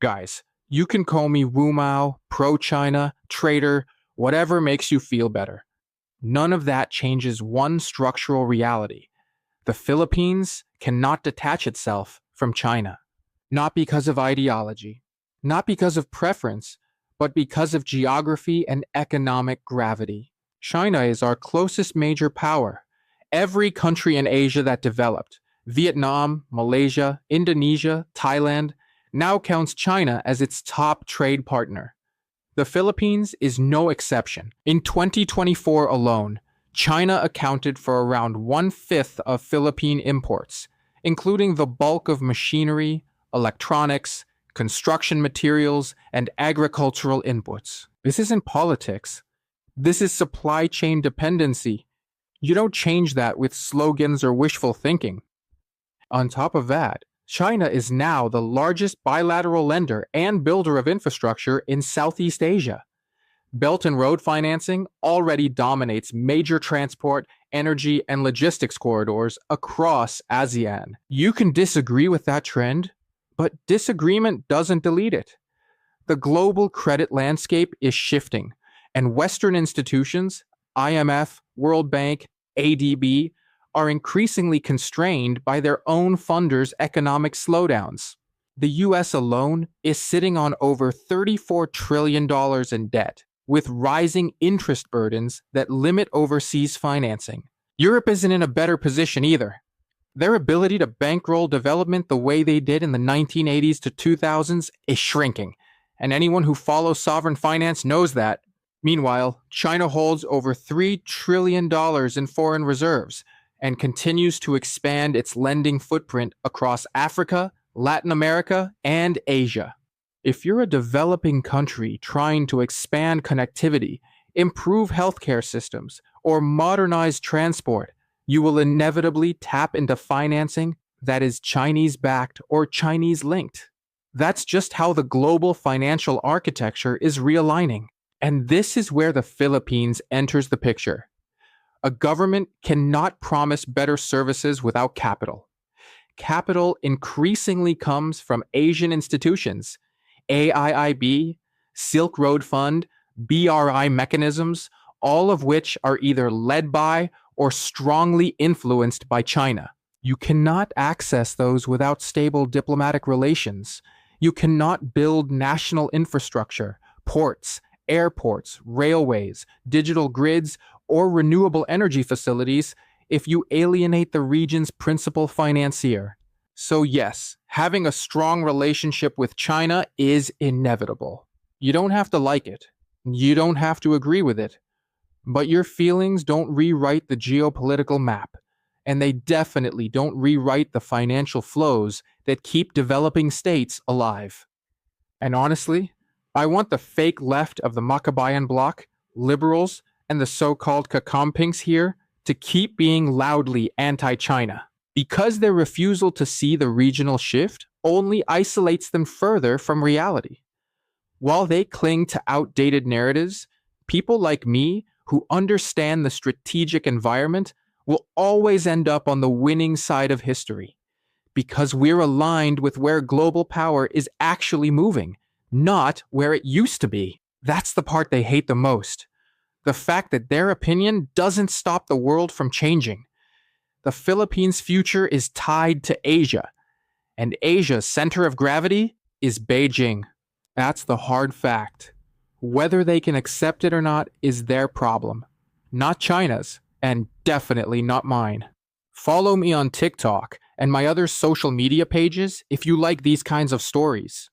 Guys, you can call me Wu Mao, pro-China, traitor, whatever makes you feel better. None of that changes one structural reality. The Philippines cannot detach itself from China. Not because of ideology, not because of preference, but because of geography and economic gravity. China is our closest major power. Every country in Asia that developed, Vietnam, Malaysia, Indonesia, Thailand, now counts China as its top trade partner. The Philippines is no exception. In 2024 alone, China accounted for around one-fifth of Philippine imports, including the bulk of machinery, electronics, construction materials, and agricultural inputs. This isn't politics. This is supply chain dependency. You don't change that with slogans or wishful thinking. On top of that, China is now the largest bilateral lender and builder of infrastructure in Southeast Asia. Belt and Road financing already dominates major transport, energy, and logistics corridors across ASEAN. You can disagree with that trend, but disagreement doesn't delete it. The global credit landscape is shifting, and Western institutions, IMF, World Bank, ADB, are increasingly constrained by their own funders' economic slowdowns. The US alone is sitting on over $34 trillion in debt, with rising interest burdens that limit overseas financing. Europe isn't in a better position either. Their ability to bankroll development the way they did in the 1980s to 2000s is shrinking, and anyone who follows sovereign finance knows that. Meanwhile, China holds over $3 trillion in foreign reserves and continues to expand its lending footprint across Africa, Latin America, and Asia. If you're a developing country trying to expand connectivity, improve healthcare systems, or modernize transport, you will inevitably tap into financing that is Chinese-backed or Chinese-linked. That's just how the global financial architecture is realigning. And this is where the Philippines enters the picture. A government cannot promise better services without capital. Capital increasingly comes from Asian institutions, AIIB, Silk Road Fund, BRI mechanisms, all of which are either led by or strongly influenced by China. You cannot access those without stable diplomatic relations. You cannot build national infrastructure, ports, airports, railways, digital grids, or renewable energy facilities if you alienate the region's principal financier. So yes, having a strong relationship with China is inevitable. You don't have to like it. You don't have to agree with it. But your feelings don't rewrite the geopolitical map, and they definitely don't rewrite the financial flows that keep developing states alive. And honestly, I want the fake left of the Makabayan bloc, liberals, and the so-called Kakampings here to keep being loudly anti-China, because their refusal to see the regional shift only isolates them further from reality. While they cling to outdated narratives, people like me who understand the strategic environment will always end up on the winning side of history, because we're aligned with where global power is actually moving, not where it used to be. That's the part they hate the most. The fact that their opinion doesn't stop the world from changing. The Philippines' future is tied to Asia, and Asia's center of gravity is Beijing. That's the hard fact. Whether they can accept it or not is their problem, not China's, and definitely not mine. Follow me on TikTok and my other social media pages if you like these kinds of stories.